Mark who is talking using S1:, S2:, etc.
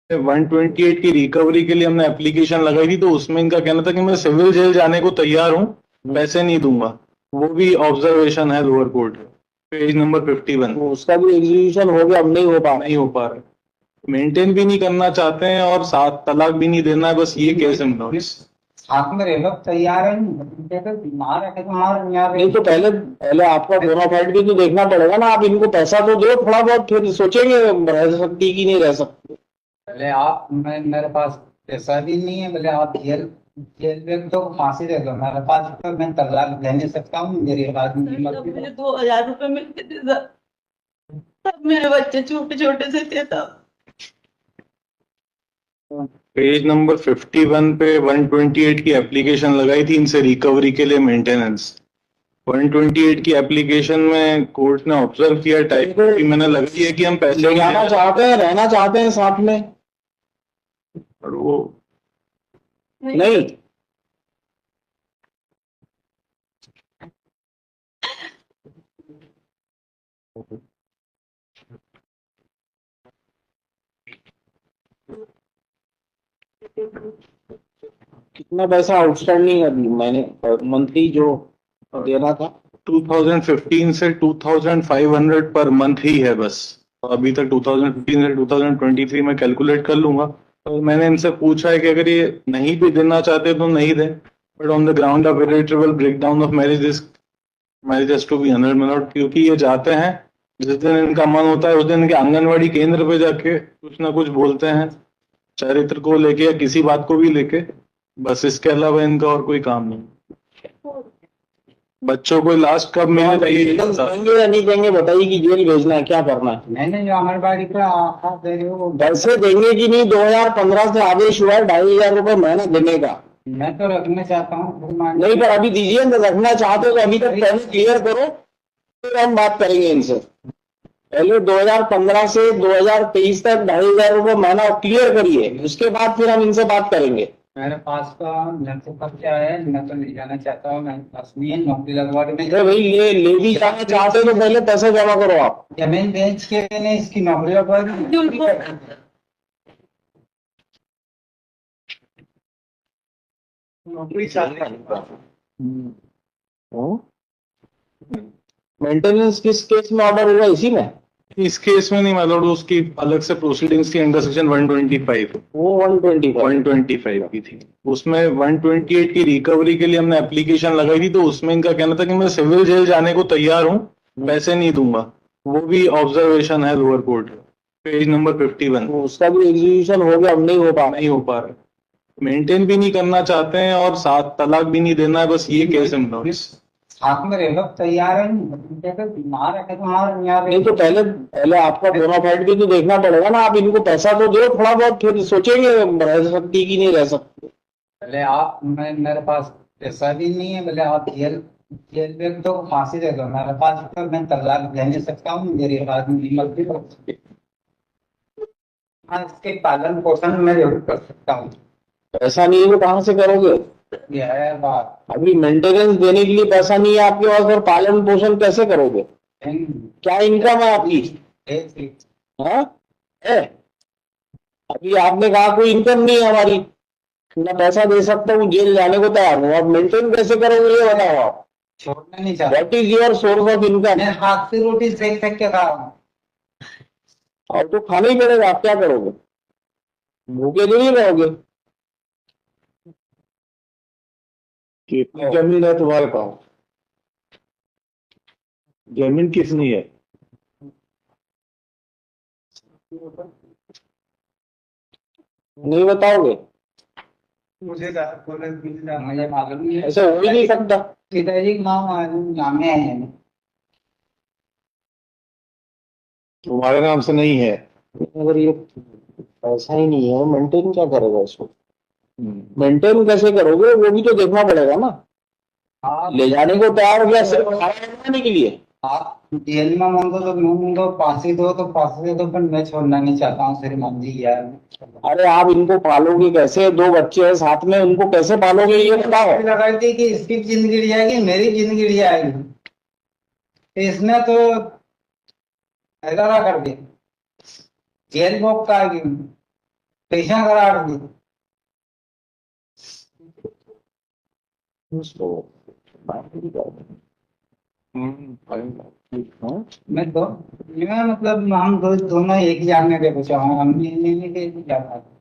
S1: 128 की रिकवरी के लिए हमने एप्लीकेशन लगाई थी, तो उसमें इनका कहना था कि मैं सिविल जेल जाने को तैयार हूँ, पैसे नहीं दूंगा। वो भी ऑब्जर्वेशन है लोअर कोर्ट, पेज नंबर 51।
S2: उसका भी एग्जीक्यूशन हो गया, अब
S1: नहीं हो पा रहा, मेंटेन भी नहीं करना चाहते हैं और 7 तलाक भी नहीं देना है, बस ये केस है।
S3: साथ में रह लो, तैयार है
S2: नहीं तो पहले पहले आपका बोनाफाइड भी तो देखना पड़ेगा ना। आप इनको पैसा तो दो थोड़ा बहुत, फिर सोचेंगे रह सकती कि नहीं रह सकती।
S3: बोले आप, मेरे पास पैसा भी नहीं है, बोले आप जेल जेल में तो फांसी दे दो, मेरे पास तो मैं तलाक दे नहीं सकता हूँ, मेरे पास
S4: मुझे 2,000 रुपए मिलते थे सर, तब मेरे बच्चे छोटे छोटे से थे तब।
S1: पेज नंबर 51 पे 128 की एप्लीकेशन लगाई थी इनसे रिकवरी के लिए मेंटेनेंस। 128 की एप्लीकेशन में कोर्ट ने ऑब्जर्व किया टाइप की मैंने लगाई है कि हम पैसे
S2: ले जाना चाहते हैं, रहना चाहते हैं साथ में,
S1: और वो
S2: नहीं। कितना पैसा आउटस्टैंडिंग है मैंने मंथली जो देना था?
S1: 2015 से 2500 पर मंथ ही है बस। अभी तक 2015 से 2023 में कैलकुलेट कर लूंगा। तो मैंने इनसे पूछा है कि अगर ये नहीं भी देना चाहते तो नहीं दें, but on the ground of irretrievable breakdown of marriages to be 100 minute, क्योंकि ये जाते हैं जिस दिन इनका मन होता है उस दिन इनके आंगनवाड़ी केंद्र पे जाके कुछ ना कुछ बोलते हैं, चरित्र को लेके या किसी बात को भी लेके, बस इसके अलावा इनका और कोई काम नहीं। बच्चों को लास्ट कब मिले
S2: देंगे या नहीं देंगे बताइए कि जेल भेजना है, क्या करना है?
S3: मैंने जो आंगनबाड़ी पे आप दे रहे हो,
S2: पैसे देंगे कि नहीं? 2015 से आदेश हुआ है 2,500 रुपए महीना देने का।
S3: मैं तो रखना चाहता हूँ।
S2: नहीं पर अभी दीजिए ना, रखना चाहते हो तो अभी तक पहले क्लियर करो, फिर हम बात करेंगे इनसे। पहले 2015 से 2023 तक 2,500 रुपए महीना क्लियर करिए, उसके बाद फिर हम इनसे बात करेंगे।
S3: मेरे पास का न तो खर्चा है, न तो ले जाना चाहता हूँ, मेरे पास नहीं है, नौकरी लगवा के
S2: अरे भाई ले भी जाना चाहते हो तो पहले पैसे जमा करो आप।
S3: जमीन बेच के मैंने इसकी नौकरी लगवा
S2: मेंटेनेंस किस केस में ऑर्डर हुआ? इसी में?
S1: इस केस में नहीं, मतलब उसकी अलग से प्रोसीडिंग्स की अंडर सेक्शन 125,
S2: वो
S1: 125 की थी। उसमें 128 की रिकवरी के लिए हमने एप्लीकेशन लगाई थी, तो उसमें इनका कहना था कि मैं सिविल जेल जाने को तैयार हूँ, पैसे नहीं दूंगा। वो भी ऑब्जर्वेशन है लोअर कोर्ट, पेज नंबर 51।
S2: उसका भी एग्जीक्यूशन हो गया, अब
S1: नहीं हो पा रहा, मेंटेन भी नहीं करना चाहते हैं और 7 तलाक भी नहीं देना है, बस ये केस है।
S3: साथ में रह लो, तैयार है, बीमार है तुम्हारा।
S2: नहीं तो पहले पहले आपका बोनाफाइड भी तो देखना पड़ेगा ना। आप इनको पैसा तो दो थोड़ा बहुत, फिर सोचेंगे रह सकती कि नहीं रह सकती।
S3: बोले आप, मेरे पास पैसा भी नहीं है, बोले आप जेल जेल में तो फांसी दे दो, मेरे पास तो मैं तलाक दे नहीं सकता हूँ, मेरे पास मर्जी। हाँ, इसके पालन पोषण मैं जरूर कर सकता हूँ।
S2: पैसा नहीं है तो कहाँ से करोगे?
S3: यह है बात।
S2: अभी मेंटेनेंस देने के लिए पैसा नहीं है आपके पास, और पालन पोषण कैसे करोगे? क्या इनकम है आपकी? हाँ है? अभी आपने कहा कोई इनकम नहीं है हमारी, ना पैसा दे सकता हूँ, जेल जाने को तैयार हूँ। आप मेंटेन कैसे करोगे ये बताओ आप।
S3: छोड़ना नहीं चाहता।
S2: What is your source of income?
S3: मैं हाथ से रोटी सेक सेक के खा रहा हूँ।
S2: और तो खाना ही पड़ेगा, आप क्या करोगे? भूखे तो नहीं रहोगे।
S1: कितनी जमीन है तुम्हारे पास? जमीन कितनी है?
S2: नहीं बताओगे?
S3: मुझे मालूम नहीं है।
S2: ऐसा हो ही नहीं सकता।
S3: पिताजी नाम है,
S1: तुम्हारे नाम से नहीं है।
S2: अगर ये पैसा ही नहीं है, मेंटेन क्या करेगा इसको? मेंटेन कैसे करोगे वो भी तो देखना पड़ेगा ना। ले जाने को तैयार हो गया सिर्फ खाना बनाने के लिए।
S3: आप जेल में मांगो तो मांगो, फांसी दो तो फांसी दे दो, पर मैं छोड़ना नहीं चाहता हूँ श्रीमान जी यार।
S2: अरे आप इनको पालोगे कैसे? 2 बच्चे हैं साथ में, उनको कैसे पालोगे ये बताओ।
S3: लगाई थी कि इसकी जिंदगी जाएगी, मेरी जिंदगी जाएगी, इसने तो ऐसा कर दिया, जेल भोग का पेशा करा दी। मैं मतलब हम दोनों एक ही जानने के बचा हूँ, हम नहीं जाता।